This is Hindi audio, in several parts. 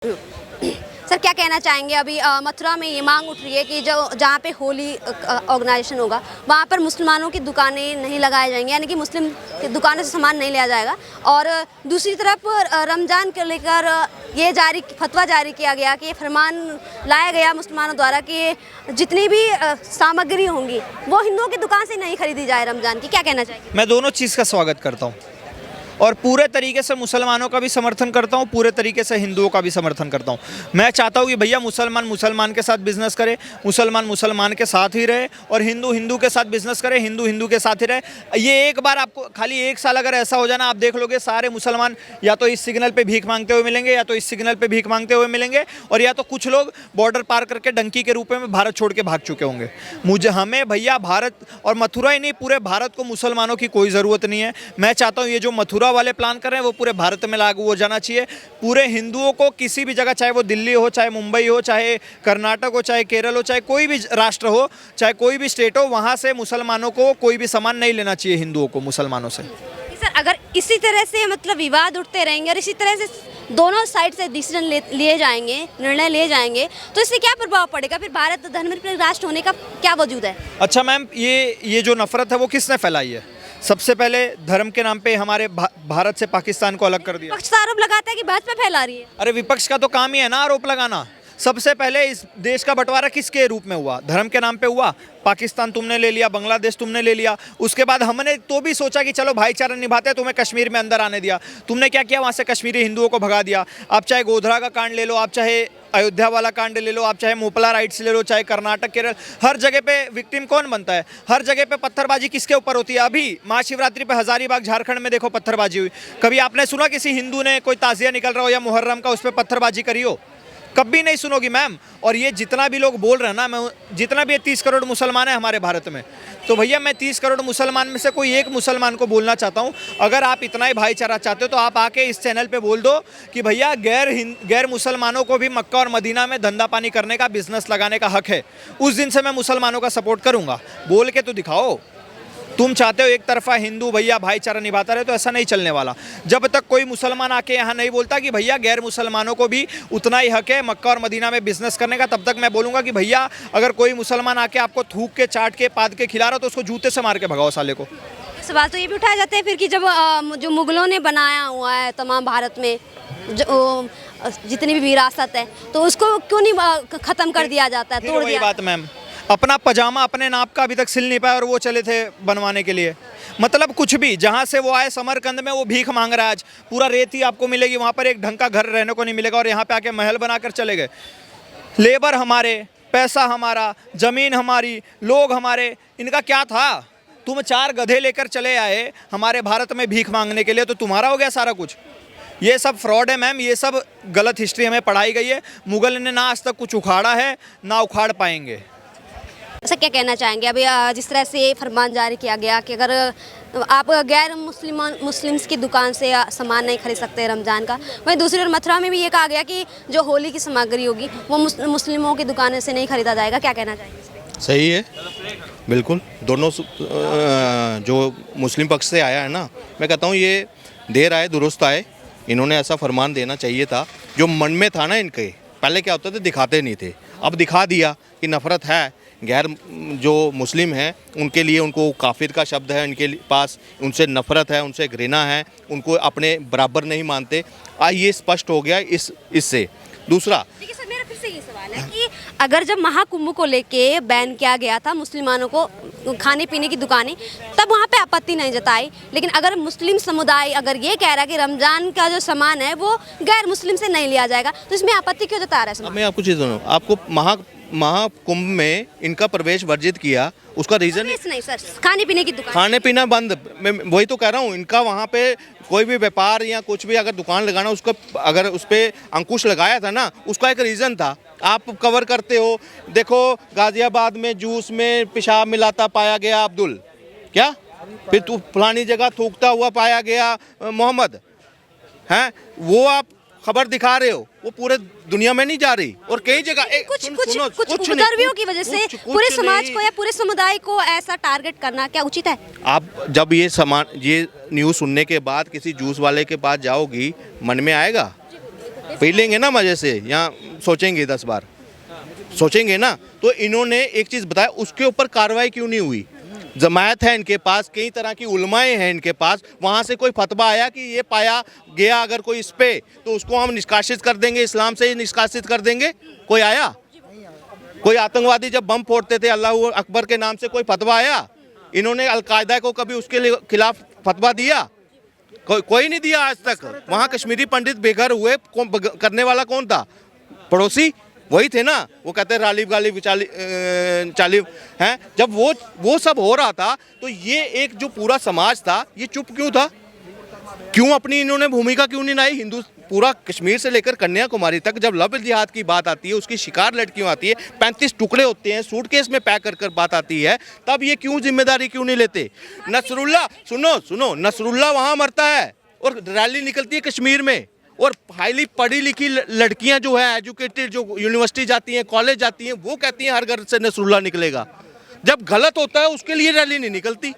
सर क्या कहना चाहेंगे अभी मथुरा में ये मांग उठ रही है कि जो जहाँ पे होली ऑर्गेनाइजेशन होगा वहाँ पर मुसलमानों की दुकानें नहीं लगाई जाएंगी, यानी कि मुस्लिम की दुकानों से सामान नहीं लिया जाएगा। और दूसरी तरफ रमज़ान को लेकर ये फतवा जारी किया गया कि ये फरमान लाया गया मुसलमानों द्वारा कि जितनी भी सामग्री होंगी वो हिंदुओं की दुकान से नहीं खरीदी जाए रमज़ान की। क्या कहना चाहेंगे? मैं दोनों चीज़ का स्वागत करता हूँ और पूरे तरीके से मुसलमानों का भी समर्थन करता हूँ, पूरे तरीके से हिंदुओं का भी समर्थन करता हूँ। मैं चाहता हूँ कि भैया मुसलमान मुसलमान के साथ बिजनेस करे, मुसलमान मुसलमान के साथ ही रहे और हिंदू हिंदू के साथ बिजनेस करे, हिंदू हिंदू के साथ ही रहे। ये एक बार आपको खाली एक साल अगर ऐसा हो जाना, आप देख लोगे सारे मुसलमान या तो इस सिग्नल पर भीख मांगते हुए मिलेंगे या तो इस सिग्नल पर भीख मांगते हुए मिलेंगे, और या तो कुछ लोग बॉर्डर पार करके डंकी के रूप में भारत छोड़ के भाग चुके होंगे। हमें भैया भारत और मथुरा ही नहीं, पूरे भारत को मुसलमानों की कोई ज़रूरत नहीं है। मैं चाहता हूँ ये जो मथुरा वाले प्लान कर रहे हैं वो पूरे भारत में लागू हो जाना चाहिए। पूरे हिंदुओं को किसी भी जगह, चाहे वो दिल्ली हो, चाहे मुंबई हो, चाहे कर्नाटक हो, चाहे केरल हो, चाहे कोई भी राष्ट्र हो, चाहे कोई भी स्टेट हो, वहाँ से मुसलमानों को कोई भी सामान नहीं लेना चाहिए हिंदुओं को मुसलमानों से। सर अगर इसी तरह से मतलब विवाद उठते रहेंगे और इसी तरह से दोनों साइड से डिसीजन लिए जाएंगे, निर्णय लिए जाएंगे, तो इससे क्या प्रभाव पड़ेगा? फिर भारत धर्मनिरपेक्ष राष्ट्र होने का क्या वजूद है? अच्छा मैम, ये जो नफरत है वो किसने फैलाई है? सबसे पहले धर्म के नाम पे हमारे भारत से पाकिस्तान को अलग कर दिया। विपक्ष आरोप लगाता है कि भाजपा फैला रही है। अरे विपक्ष का तो काम ही है ना आरोप लगाना। सबसे पहले इस देश का बंटवारा किसके रूप में हुआ? धर्म के नाम पे हुआ। पाकिस्तान तुमने ले लिया, बांग्लादेश तुमने ले लिया। उसके बाद हमने तो भी सोचा कि चलो भाईचारा निभाते, तुम्हें कश्मीर में अंदर आने दिया। तुमने क्या किया? वहाँ से कश्मीरी हिंदुओं को भगा दिया। आप चाहे गोधरा का कांड ले लो, आप चाहे अयोध्या वाला कांड ले लो, आप चाहे मोपला राइट्स ले लो, चाहे कर्नाटक, केरल, हर जगह पे विक्टिम कौन बनता है? हर जगह पे पत्थरबाजी किसके ऊपर होती है? अभी महाशिवरात्रि पे हजारीबाग झारखंड में देखो पत्थरबाजी हुई। कभी आपने सुना किसी हिंदू ने कोई ताजिया निकल रहा हो या मुहर्रम का उस पर पत्थरबाजी करी हो? कभी नहीं सुनोगी मैम। और ये जितना भी लोग बोल रहे हैं ना, मैं जितना भी 30 करोड़ मुसलमान है हमारे भारत में, तो भैया मैं 30 करोड़ मुसलमान में से कोई एक मुसलमान को बोलना चाहता हूँ, अगर आप इतना ही भाईचारा चाहते हो तो आप आके इस चैनल पे बोल दो कि भैया गैर मुसलमानों को भी मक्का और मदीना में धंधा पानी करने का, बिजनेस लगाने का हक है। उस दिन से मैं मुसलमानों का सपोर्ट करूँगा। बोल के तो दिखाओ। तुम चाहते हो एक तरफा हिंदू भैया भाईचारा निभाता रहे, तो ऐसा नहीं चलने वाला। जब तक कोई मुसलमान आके यहाँ नहीं बोलता कि भैया गैर मुसलमानों को भी उतना ही हक है मक्का और मदीना में बिजनेस करने का, तब तक मैं बोलूँगा कि भैया अगर कोई मुसलमान आके आपको थूक के, चाट के, पाद के खिला रहा तो उसको जूते से मार के भगाओ साले को। सवाल तो ये भी उठाया जाता है फिर कि जब जो मुगलों ने बनाया हुआ है तमाम भारत में जो जितनी भी विरासत है, तो उसको क्यों नहीं ख़त्म कर दिया जाता है, तोड़ दिया? बात मैम, अपना पजामा अपने नाप का अभी तक सिल नहीं पाया और वो चले थे बनवाने के लिए। मतलब कुछ भी, जहाँ से वो आए समरकंद में वो भीख मांग रहा है आज। पूरा रेती आपको मिलेगी, वहाँ पर एक ढंग का घर रहने को नहीं मिलेगा, और यहाँ पे आके महल बनाकर चले गए। लेबर हमारे, पैसा हमारा, ज़मीन हमारी, लोग हमारे, इनका क्या था? तुम 4 गधे लेकर चले आए हमारे भारत में भीख मांगने के लिए, तो तुम्हारा हो गया सारा कुछ। ये सब फ्रॉड है मैम, ये सब गलत हिस्ट्री हमें पढ़ाई गई है। मुगल ने ना आज तक कुछ उखाड़ा है ना उखाड़ पाएंगे। ऐसा क्या कहना चाहेंगे अभी जिस तरह से फरमान जारी किया गया कि अगर आप गैर मुस्लिम्स की दुकान से सामान नहीं खरीद सकते रमज़ान का, वहीं दूसरी ओर मथुरा में भी ये कहा गया कि जो होली की सामग्री होगी वो मुस्लिमों की दुकान से नहीं खरीदा जाएगा। क्या कहना चाहेंगे? सही है, बिल्कुल। दोनों जो मुस्लिम पक्ष से आया है ना, मैं कहता हूँ ये देर आए दुरुस्त आए। इन्होंने ऐसा फरमान देना चाहिए था जो मन में था ना इनके। पहले क्या होता था, दिखाते नहीं थे, अब दिखा दिया कि नफ़रत है। गैर जो मुस्लिम हैं उनके लिए, उनको काफिर का शब्द है उनके पास, उनसे नफ़रत है, उनसे घृणा है, उनको अपने बराबर नहीं मानते। ये स्पष्ट हो गया इससे। दूसरा, देखिए सर, मेरा फिर से ये सवाल है कि अगर जब महाकुंभ को लेके बैन किया गया था मुसलमानों को खाने पीने की दुकानें, तब वहाँ पे आपत्ति नहीं जताई, लेकिन अगर मुस्लिम समुदाय अगर ये कह रहा है कि रमज़ान का जो सामान है वो गैर मुस्लिम से नहीं लिया जाएगा, तो इसमें आपत्ति क्यों जता रहा है? मैं आपको चीज़ दूँ, आपको महाकुंभ में इनका प्रवेश वर्जित किया, उसका रीज़न नहीं सर, खाने पीने की दुकान, खाने पीना बंद। मैं वही तो कह रहा हूँ, इनका वहाँ पे कोई भी व्यापार या कुछ भी अगर दुकान लगाना, उसका अगर उस पर अंकुश लगाया था ना, उसका एक रीज़न था। आप कवर करते हो, देखो गाजियाबाद में जूस में पेशाब मिलाता पाया गया अब्दुल, क्या? फिर तू फलानी जगह थूकता हुआ पाया गया मोहम्मद, हैं? वो आप खबर दिखा रहे हो, वो पूरे दुनिया में नहीं जा रही। और कई जगह कुछ उपद्रवियों की वजह से पूरे समाज को या पूरे समुदाय को ऐसा टारगेट करना क्या उचित है? आप जब ये न्यूज़ सुनने के बाद किसी जूस वाले के पास जाओगी, मन में आएगा पी लेंगे ना मज़े से, यहाँ सोचेंगे 10 बार, सोचेंगे ना। तो इन्होंने एक चीज़ बताया, उसके ऊपर कार्रवाई क्यों नहीं हुई? जमायत है इनके पास, कई तरह की उलमाएं हैं इनके पास, वहाँ से कोई फतवा आया कि ये पाया गया अगर कोई इस पे तो उसको हम निष्कासित कर देंगे, इस्लाम से ही निष्कासित कर देंगे? कोई आया? कोई आतंकवादी जब बम फोड़ते थे अल्लाह अकबर के नाम से, कोई फतवा आया? इन्होंने अलकायदा को कभी उसके खिलाफ फतवा दिया? कोई नहीं दिया आज तक। वहाँ कश्मीरी पंडित बेघर हुए, करने वाला कौन था? पड़ोसी वही थे ना। वो कहते हैं रालिब गालिब चालिब हैं। जब वो सब हो रहा था तो ये एक जो पूरा समाज था ये चुप क्यों था? क्यों अपनी इन्होंने भूमिका क्यों नहीं निभाई? हिंदू पूरा कश्मीर से लेकर कन्याकुमारी तक जब लव जिहाद की बात आती है, उसकी शिकार लड़कियों आती है, 35 टुकड़े होते हैं, सूटकेस में पैक कर बात आती है, तब ये क्यों जिम्मेदारी क्यों नहीं लेते? नसरुल्ला, सुनो, नसरुल्ला वहाँ मरता है और रैली निकलती है कश्मीर में, और हाईली पढ़ी लिखी लड़कियां जो है, एजुकेटेड, जो यूनिवर्सिटी जाती हैं, कॉलेज जाती हैं, वो कहती हैं हर घर से नसरुल्ला निकलेगा। जब गलत होता है उसके लिए रैली नहीं निकलती।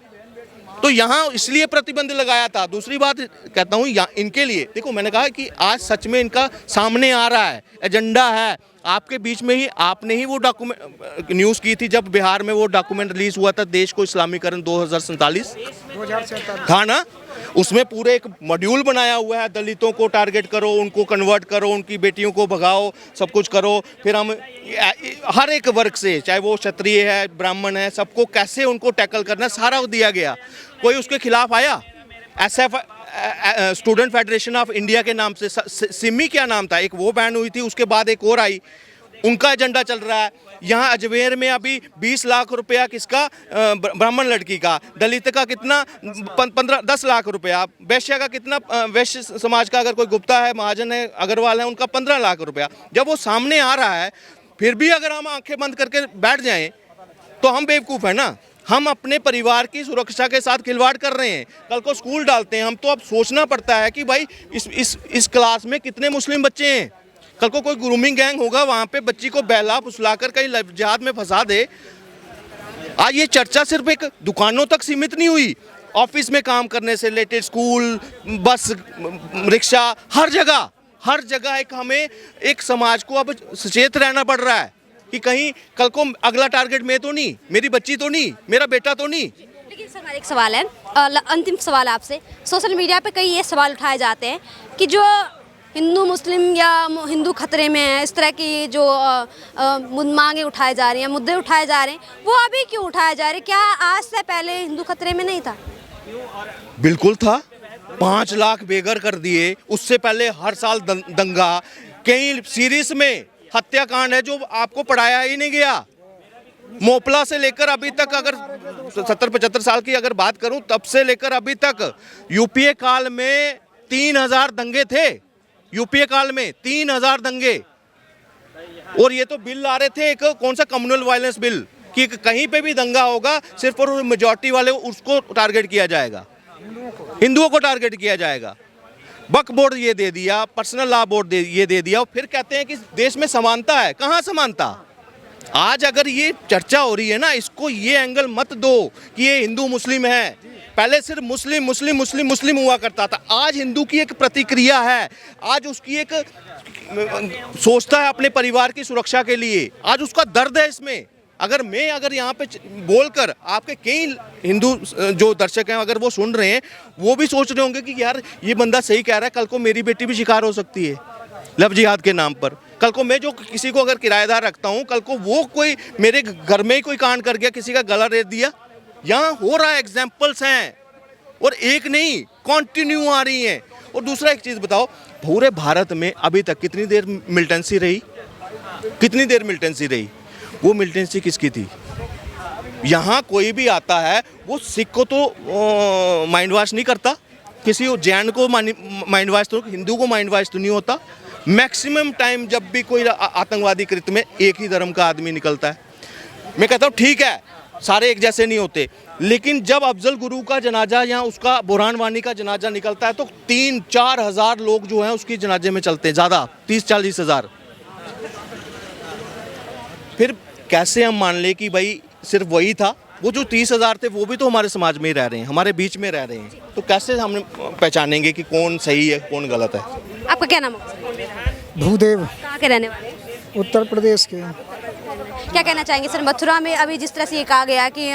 तो यहाँ इसलिए प्रतिबंध लगाया था। दूसरी बात कहता हूँ इनके लिए, देखो मैंने कहा कि आज सच में इनका सामने आ रहा है, एजेंडा है। आपके बीच में ही आपने ही वो डॉक्यूमेंट न्यूज़ की थी जब बिहार में वो डॉक्यूमेंट रिलीज हुआ था, देश को इस्लामीकरण 2047 था ना। उसमें पूरे एक मॉड्यूल बनाया हुआ है, दलितों को टारगेट करो, उनको कन्वर्ट करो, उनकी बेटियों को भगाओ, सब कुछ करो। फिर हम हर एक वर्ग से, चाहे वो क्षत्रिय है, ब्राह्मण है, सबको कैसे उनको टैकल करना, सारा दिया गया। कोई उसके खिलाफ आया? SF student federation of India के नाम से, सिमी क्या नाम था, एक वो बैन हुई थी, उसके बाद एक और आई, उनका एजेंडा चल रहा है। यहाँ अजमेर में अभी 20 लाख रुपया किसका? ब्राह्मण लड़की का। दलित का कितना? 10 लाख रुपया। वैश्य का कितना? वैश्य समाज का अगर कोई गुप्ता है, महाजन है, अग्रवाल है, उनका 15 लाख रुपया। जब वो सामने आ रहा है, फिर भी अगर हम आंखें बंद करके बैठ जाएं तो हम बेवकूफ़ हैं ना। हम अपने परिवार की सुरक्षा के साथ खिलवाड़ कर रहे हैं। कल को स्कूल डालते हैं हम, तो अब सोचना पड़ता है कि भाई इस क्लास में कितने मुस्लिम बच्चे हैं। कल को कोई ग्रूमिंग गैंग होगा, वहाँ पे बच्ची को बहला फुसलाकर कहीं जिहाद में फंसा दे। आज ये चर्चा सिर्फ एक दुकानों तक सीमित नहीं हुई, ऑफिस में काम करने से रिलेटेड, स्कूल, बस, रिक्शा, हर जगह एक हमें एक समाज को अब सचेत रहना पड़ रहा है कि कहीं कल को अगला टारगेट मैं तो नहीं, मेरी बच्ची तो नहीं, मेरा बेटा तो नहीं। लेकिन सर हमारा एक सवाल है, अंतिम सवाल आपसे। सोशल मीडिया पे कई ये सवाल उठाए जाते हैं कि जो हिंदू मुस्लिम या हिंदू खतरे में है, इस तरह की जो मांगे उठाए जा रही हैं, मुद्दे उठाए जा रहे हैं, वो अभी क्यों उठाए जा रहे हैं? क्या आज से पहले हिंदू खतरे में नहीं था? बिल्कुल था। 5 लाख बेघर कर दिए। उससे पहले हर साल दंगा, कई सीरीज में हत्याकांड है जो आपको पढ़ाया ही नहीं गया। मोपला से लेकर अभी तक, अगर 70-75 साल की अगर बात करूं, तब से लेकर अभी तक यूपीए काल में 3000 दंगे थे। यूपीए काल में 3000 दंगे। और ये तो बिल आ रहे थे, एक कौन सा कम्युनल वायलेंस बिल, कि कहीं पे भी दंगा होगा सिर्फ और मेजॉरिटी वाले उसको टारगेट किया जाएगा, हिंदुओं को टारगेट किया जाएगा। वक्फ बोर्ड ये दे दिया, पर्सनल लॉ बोर्ड ये दे दिया। फिर कहते हैं कि देश में समानता है। कहाँ समानता? आज अगर ये चर्चा हो रही है ना, इसको ये एंगल मत दो कि ये हिंदू मुस्लिम है। पहले सिर्फ मुस्लिम मुस्लिम मुस्लिम मुस्लिम हुआ करता था। आज हिंदू की एक प्रतिक्रिया है, आज उसकी एक सोचता है अपने परिवार की सुरक्षा के लिए, आज उसका दर्द है इसमें। अगर यहाँ पे बोलकर आपके कई हिंदू जो दर्शक हैं, अगर वो सुन रहे हैं, वो भी सोच रहे होंगे कि यार ये बंदा सही कह रहा है, कल को मेरी बेटी भी शिकार हो सकती है लव जिहाद के नाम पर। कल को मैं जो किसी को अगर किराएदार रखता हूँ, कल को वो कोई मेरे घर में ही कोई कांड कर गया, किसी का गला रेत दिया, यहाँ हो रहा है। एग्जाम्पल्स हैं, और एक नहीं, कंटिन्यू आ रही हैं। और दूसरा एक चीज़ बताओ, पूरे भारत में अभी तक कितनी देर मिलिटेंसी रही? कितनी देर मिलिटेंसी रही? वो मिलिटेंसी किसकी थी? यहाँ कोई भी आता है, वो सिख को तो माइंड वॉश नहीं करता, किसी जैन को माइंड वॉश तो, हिंदू को माइंड वॉश तो नहीं होता। मैक्सिमम टाइम जब भी कोई आतंकवादी कृत्य में एक ही धर्म का आदमी निकलता है। मैं कहता हूँ ठीक है, सारे एक जैसे नहीं होते, लेकिन जब अफजल गुरु का जनाजा या उसका बुरहान वानी का जनाजा निकलता है तो 3-4 हज़ार लोग जो हैं उसकी जनाजे में चलते हैं, ज़्यादा 30-40 हज़ार। फिर कैसे हम मान ले कि भाई सिर्फ वही था? वो जो 30,000 थे वो भी तो हमारे समाज में ही रह रहे हैं, हमारे बीच में रह रहे हैं। तो कैसे हम पहचानेंगे कि कौन सही है कौन गलत है? आपका क्या नाम है? भूदेव, कहाँ के रहने वाले हैं? उत्तर प्रदेश के। क्या कहना चाहेंगे सर, मथुरा में अभी जिस तरह से ये कहा गया कि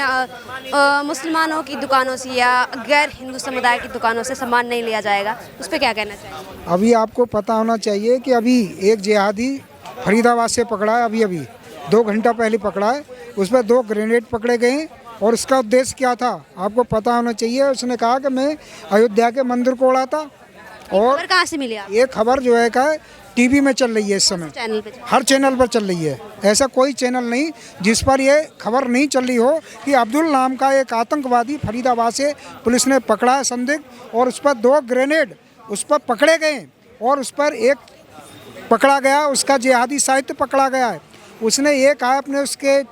मुसलमानों की दुकानों से या गैर हिंदू समुदाय की दुकानों से सामान नहीं लिया जाएगा, उस पर क्या कहना चाहेंगे? अभी आपको पता होना चाहिए कि अभी एक जिहादी फरीदाबाद से पकड़ा है, अभी 2 घंटा पहले पकड़ा है। उस पर 2 ग्रेनेड पकड़े गए और उसका उद्देश्य क्या था आपको पता होना चाहिए। उसने कहा कि मैं अयोध्या के मंदिर को उड़ाता। और खबर कहाँ से मिली आप? ये खबर जो है का टीवी में चल रही है इस समय, चैनल पे? हर चैनल पर चल रही है। ऐसा कोई चैनल नहीं जिस पर ये खबर नहीं चल रही हो कि अब्दुल नाम का एक आतंकवादी फरीदाबाद से पुलिस ने पकड़ा है संदिग्ध, और उस पर 2 ग्रेनेड उस पर पकड़े गए और उस पर एक पकड़ा गया, उसका जिहादी साहित्य पकड़ा गया है। उसने ये कहा अपने उसके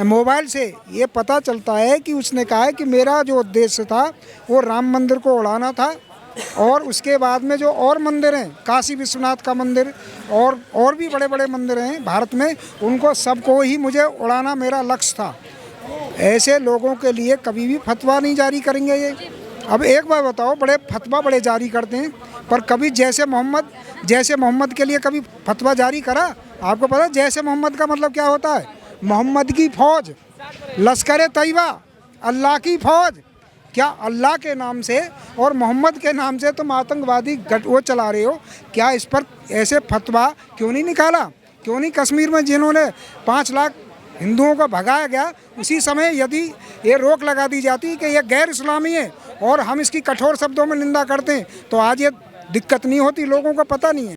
मोबाइल से ये पता चलता है कि उसने कहा है कि मेरा जो उद्देश्य था वो राम मंदिर को उड़ाना था, और उसके बाद में जो और मंदिर हैं, काशी विश्वनाथ का मंदिर और भी बड़े बड़े मंदिर हैं भारत में, उनको सबको ही मुझे उड़ाना मेरा लक्ष्य था। ऐसे लोगों के लिए कभी भी फतवा नहीं जारी करेंगे ये। अब एक बार बताओ, बड़े फतवा बड़े जारी करते हैं, पर कभी जैसे मोहम्मद के लिए कभी फतवा जारी करा? आपको पता है जैसे मोहम्मद का मतलब क्या होता है? मोहम्मद की फौज, लश्कर तैयबा, अल्लाह की फौज। क्या अल्लाह के नाम से और मोहम्मद के नाम से तुम आतंकवादी वो चला रहे हो? क्या इस पर ऐसे फतवा क्यों नहीं निकाला? क्यों नहीं कश्मीर में जिन्होंने 5 लाख हिंदुओं को भगाया गया, उसी समय यदि ये रोक लगा दी जाती कि ये गैर इस्लामी है और हम इसकी कठोर शब्दों में निंदा करते हैं, तो आज ये दिक्कत नहीं होती। लोगों को पता नहीं है।